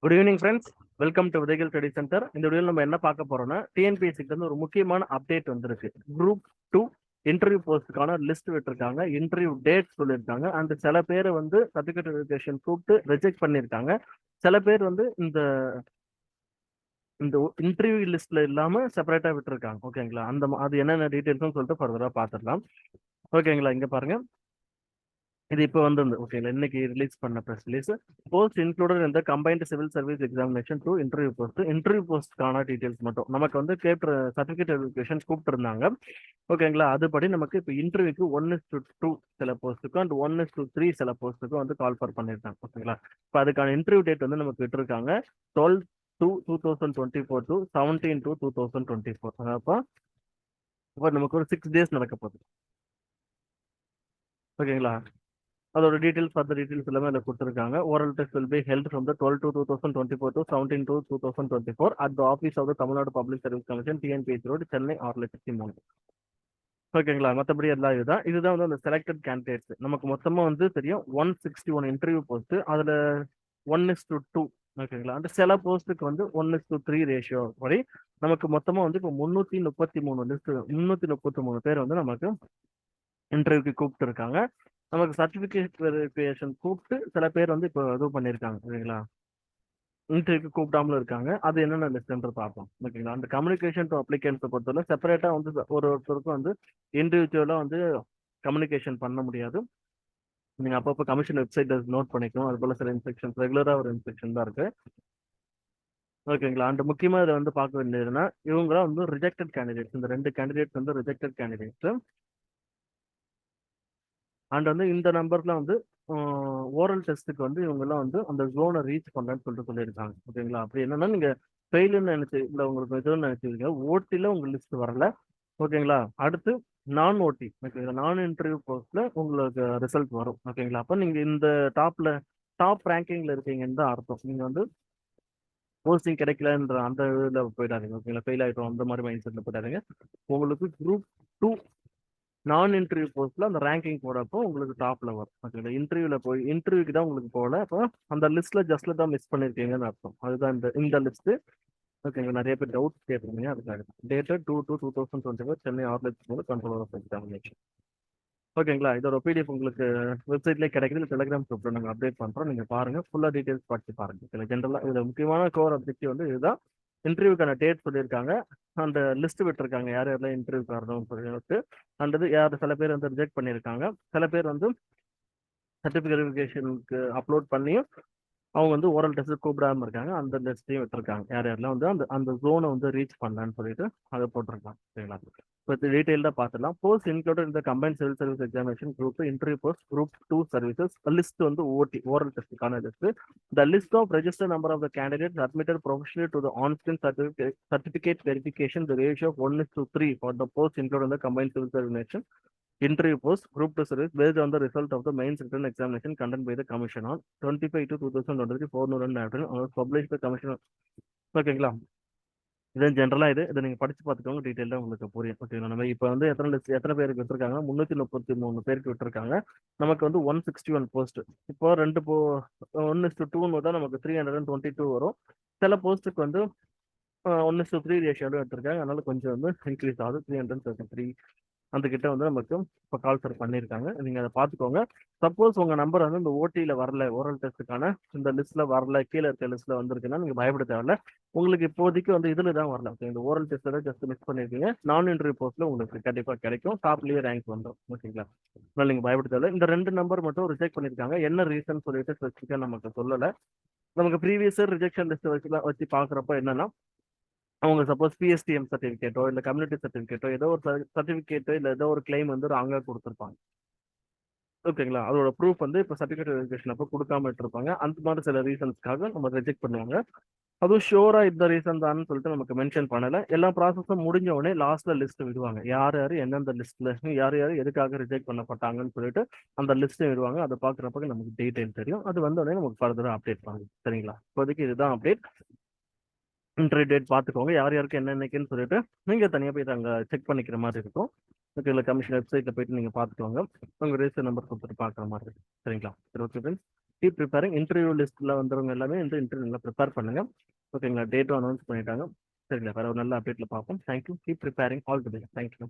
Good evening friends. Welcome to விதைகள் study centre. இந்த வீடியோவில் நம்ம என்ன பார்க்க போறோம்னா, டிஎன்பிஎஸ்சிக்கு வந்து ஒரு முக்கியமான அப்டேட் வந்திருக்கு. குரூப் 2 இன்டர்வியூ போஸ்ட்டுக்கான லிஸ்ட் விட்டுருக்காங்க. இன்டர்வியூ டேட் சொல்லியிருக்காங்க. அண்ட் சில பேர் வந்து சர்டிஃபிகேட் வெரிஃபிகேஷன் கூப்பிட்டு ரிஜெக்ட் பண்ணியிருக்காங்க. சில பேர் வந்து இந்த இந்த இன்டர்வியூ லிஸ்ட்ல இல்லாம செப்பரேட்டா விட்டுருக்காங்க. ஓகேங்களா? அது என்னென்ன டீடைல்ஸ்னு சொல்லிட்டு ஃபர்தரா பார்த்துடலாம். ஓகேங்களா? இங்க பாருங்க. இது இப்போ வந்து ஓகேங்களா, இன்னைக்கு ரிலீஸ் பண்ண ப்ரெஸ் ரிலீஸ். போஸ்ட் இன்க்ளூடட் இந்த combined civil service examination to interview போஸ்ட்கான டீடைல்ஸ் மட்டும் நமக்கு வந்து கேட்ட சர்டிஃபிகேட் வெரிஃபிகேஷன் கூப்பிட்டு இருந்தாங்க. ஓகேங்களா, அதுபடி நமக்கு இப்போ இன்டர்வியூக்கு 1:2 சில போஸ்ட்டுக்கும் அண்ட் 1:3 சில போஸ்ட்டுக்கும் வந்து கால் ஃபார் பண்ணியிருக்காங்க. ஓகேங்களா, இப்போ அதுக்கான இன்டர்வியூ டேட் வந்து நமக்கு விட்டுருக்காங்க 12/2/2024 டு 17/2/2024. அப்போ இப்போ நமக்கு ஒரு 6 days நடக்க போகுது. ஓகேங்களா, அதோட டீடைல்ஸ் ஃபர்தர் டீடைல்ஸ் எல்லாமே அதில் கொடுத்துருக்காங்க. Oral test will be held from the 12/2/2024 to 17/2/2024 at the office of the Tamil Nadu public service commission, TNPSC road, Chennai 6,03,000. ஓகேங்களா, மற்றபடி எல்லாம் இதுதான் வந்து அந்த செலக்டட் கேண்டிடேட்ஸ். நமக்கு மொத்தமாக வந்து தெரியும் 161 இன்டர்வியூ போஸ்ட். அதில் 1:2. ஓகேங்களா, அந்த சில போஸ்ட்டுக்கு வந்து 1:3 ரேஷியோ படி நமக்கு மொத்தமாக வந்து இப்போ 333 பேர் வந்து நமக்கு இன்டர்வியூக்கு கூப்பிட்டு இருக்காங்க. நமக்கு சர்டிபிகேட் வெரிஃபிகேஷன் கூப்பிட்டு சில பேர் வந்து இப்போ இது பண்ணியிருக்காங்க. சரிங்களா, இன்டர்வியூக்கு கூப்பிடாமலும் இருக்காங்க. அது என்னென்ன லிஸ்ட்ன்ற பார்ப்போம். ஓகேங்களா, அந்த கம்யூனிகேஷன் டு அப்ளிகன்ஸை பொறுத்தவரை செப்பரேட்டாக வந்து ஒருத்தருக்கும் வந்து இண்டிவிஜுவலாக வந்து கம்யூனிகேஷன் பண்ண முடியாது. நீங்கள் அப்பப்போ கமிஷன் வெப்சைட் நோட் பண்ணிக்கணும். அது போல சில இன்ஸ்ட்ரக்ஷன், ரெகுலராக ஒரு இன்ஸ்ட்ரக்ஷன் தான் இருக்கு. ஓகேங்களா, அந்த முக்கியமாக இதை வந்து பார்க்க வேண்டியதுன்னா, இவங்களாம் வந்து ரிஜெக்டட் கேண்டிடேட்ஸ். இந்த 2 கேண்டிடேட்ஸ் வந்து ரிஜெக்டட் கேண்டிடேட்ஸ். அண்ட் வந்து இந்த நம்பர்லாம் வந்து ஓரல் டெஸ்ட்டுக்கு வந்து இவங்கெல்லாம் வந்து அந்த ஜோனை ரீச் பண்ணலன்னு சொல்லியிருக்காங்க. ஓகேங்களா, அப்படி என்னன்னா நீங்க ஃபெயிலுன்னு நினைச்சு இல்லை, உங்களுக்கு எதுவும் நினைச்சிருக்கீங்க, ஓட்டில உங்க லிஸ்ட் வரல. ஓகேங்களா, அடுத்து நான் ஓட்டி, ஓகேங்களா, நான் இன்டர்வியூ போஸ்ட்ல உங்களுக்கு ரிசல்ட் வரும். ஓகேங்களா, அப்போ நீங்க இந்த டாப் ரேங்கிங்ல இருக்கீங்கன்னு தான் அர்த்தம். நீங்க வந்து போஸ்டிங் கிடைக்கலன்ற அந்த இதில் போயிடாதீங்க. ஓகேங்களா, ஃபெயில் ஆகிட்டோம் அந்த மாதிரி மைண்ட் செட்டில் போயிடாதீங்க. உங்களுக்கு குரூப் 2 நான் இன்டர்வியூ போஸ்ட்ல அந்த ரேங்கிங் போடப்போ உங்களுக்கு டாப்ல வரும். ஓகேங்களா, இன்டர்வியூக்கு தான் உங்களுக்கு போகல. அப்போ அந்த லிஸ்ட்ல ஜஸ்ட்ல தான் மிஸ் பண்ணிருக்கீங்கன்னு அர்த்தம். அதுதான் இந்த லிஸ்ட். ஓகேங்களா, நிறைய பேர் டவுட் கேட்டிருந்தீங்க, அதுக்காக. டேட்டட் 2/2/2024, சென்னை ஆர்லெட் கண்ட்ரோலர் ஆஃப் எக்ஸாமினேஷன். ஓகேங்களா, இதோட பிடிஎஃப் உங்களுக்கு வெப்சைட்லேயே கிடைக்குது. டெலிகிராம் குரூப்ல நாங்கள் அப்டேட் பண்றோம். நீங்க பாருங்க, ஃபுல்லா டீடைல்ஸ் படிச்சு பாருங்க. ஓகேங்களா, ஜென்ரலா இதுல முக்கியமான கோர் அப்ஜெக்டிவ் வந்து இதுதான். இன்டர்வியூக்கான டேட் சொல்லியிருக்காங்க. அந்த லிஸ்ட் விட்டுருக்காங்க யார் யாரெல்லாம் இன்டர்வியூ வரணும் சொல்லிட்டு. அண்டது யார் சில பேர் வந்து ரிஜெக்ட் பண்ணியிருக்காங்க. சில பேர் வந்து சர்டிஃபிகேட் வெரிஃபிகேஷனுக்கு அப்லோட் பண்ணியும் அவங்க வந்து ஓரல் டெஸ்ட் கூப்பிடாம இருக்காங்க. அந்த டெஸ்ட்டையும் விட்டுருக்காங்க யார் யாரெல்லாம் வந்து அந்த அந்த ஜோனை வந்து ரீச் பண்ணலான்னு சொல்லிட்டு அதை போட்டிருக்காங்க. சரிங்களா, இப்போ டீட்டெயில்டாக பார்த்துலாம். போஸ்ட் இன்க்ளூடட் இந்த combine civil service examination group interview post group 2 services list வந்து ஓடி ஓரல் டெஸ்ட்டுக்கான list. The list of register number of the candidate admitted provisionally to the onscreen certificate verification the ratio of 1:3 for the post include இந்த combine civil service interview post group 2 service based on the result of the mains written examination conducted by the commission on 25/2/2023 4 afternoon or published by commission. ஓகேங்களா, இது ஜென்ரலா இதை நீங்க படிச்சு பார்த்துக்கோங்க. டீட்டெயிலாக உங்களுக்கு புரியும். ஓகேங்களா, நம்ம இப்போ வந்து எத்தனை பேருக்கு விட்டுருக்காங்க, 333 பேருக்கு விட்டுருக்காங்க. நமக்கு வந்து 161 போஸ்ட். இப்போ 1:2 தான் நமக்கு 322 வரும். சில போஸ்ட்டுக்கு வந்து 1:3 ரேஷியோட எடுத்திருக்காங்க. அதனால கொஞ்சம் வந்து இன்க்ரீஸ் ஆகுது. 333 அந்த கிட்ட வந்து நமக்கு இப்போ கால் ஃபர் பண்ணியிருக்காங்க. நீங்கள் அதை பார்த்துக்கோங்க. சப்போஸ் உங்கள் நம்பர் வந்து இந்த ஓடியில் வரல, ஓரல் டெஸ்ட்டுக்கான இந்த லிஸ்ட்டில் வரல, கீழே இருக்க லிஸ்ட்டில் வந்திருக்குன்னா நீங்கள் பயப்பட தேவையில்ல. உங்களுக்கு இப்போதைக்கு வந்து இதில் தான் வரல. ஓகே, இந்த ஓரல் டெஸ்ட்டில் தான் ஜஸ்ட் மிஸ் பண்ணியிருக்கீங்க. நான் இன்டர்வியூ போஸ்ட்டில் உங்களுக்கு கண்டிப்பாக கிடைக்கும். டாப்லேயே ரேங்க் வந்துடும். ஓகேங்களா, அதனால் நீங்கள் பயப்பட தேவையில்ல. இந்த 2 நம்பர் மட்டும் ரிஜெக்ட் பண்ணியிருக்காங்க. என்ன ரீசன் சொல்லிட்டு ஸ்பெசிஃபிக்காக நமக்கு சொல்லலை. நமக்கு ப்ரீவியஸ் ரிஜெக்ஷன் லிஸ்ட் வச்சு பார்க்குறப்ப என்னன்னா, அவங்க சப்போஸ் பிஎஸ்டிஎம் சர்டிஃபிகேட்டோ இல்லை கம்யூனிட்டி சர்டிஃபிகேட்டோ ஏதோ ஒரு சர்டிஃபிகேட்டோ இல்லை ஏதோ ஒரு கிளைம் வந்து ராங்காக கொடுத்துருப்பாங்க. ஓகேங்களா, அதோட ப்ரூஃப் வந்து இப்போ சர்டிஃபிகேட் வெரிஃபிகேஷன் அப்போ கொடுக்காம இருப்பாங்க. அந்த மாதிரி சில ரீசன்ஸ்க்காக நம்ம ரிஜெக்ட் பண்ணுவாங்க. அதுவும் ஷோரா இந்த ரீசன் தான் சொல்லிட்டு நமக்கு மென்ஷன் பண்ணல. எல்லா ப்ராசஸும் முடிஞ்ச உடனே லாஸ்ட்ல லிஸ்ட் விடுவாங்க. யார் யார் எந்தெந்த லிஸ்ட்ல யார் யார் எதுக்காக ரிஜெக்ட் பண்ணப்பட்டாங்கன்னு சொல்லிட்டு அந்த லிஸ்ட் விடுவாங்க. அதை பார்க்குறப்ப நமக்கு டீடைல் தெரியும். அது வந்த உடனே நமக்கு ஃபர்தரா அப்டேட் பண்ணுங்க. சரிங்களா, இப்போதைக்கு இதுதான் அப்டேட். இன்டர்வியூ டேட் பார்த்துக்கோங்க, யார் யாருக்கு என்னென்னக்குன்னு சொல்லிட்டு நீங்கள் தனியாக போய் அங்கே செக் பண்ணிக்கிற மாதிரி இருக்கும். ஓகே, இல்லை கமிஷன் வெப்சைட்டில் போயிட்டு நீங்கள் பார்த்துக்கோங்க. உங்கள் ரெஜிஸ்டர் நம்பர் கொடுத்துட்டு பார்க்குற மாதிரி இருக்கும். சரிங்களா, சரி, okay friends. Keep preparing. Interview லிஸ்ட்டில் வந்துறவங்க எல்லாமே இந்த இன்டர்வியூ ப்ரிப்பேர் பண்ணுங்க. ஓகேங்களா? டேட்டும் அனௌன்ஸ் பண்ணிட்டாங்க. சரிங்களா? வேற ஒரு நல்ல அப்டேட்டில் பார்ப்போம். Thank you. Keep preparing. All the best. Thank you.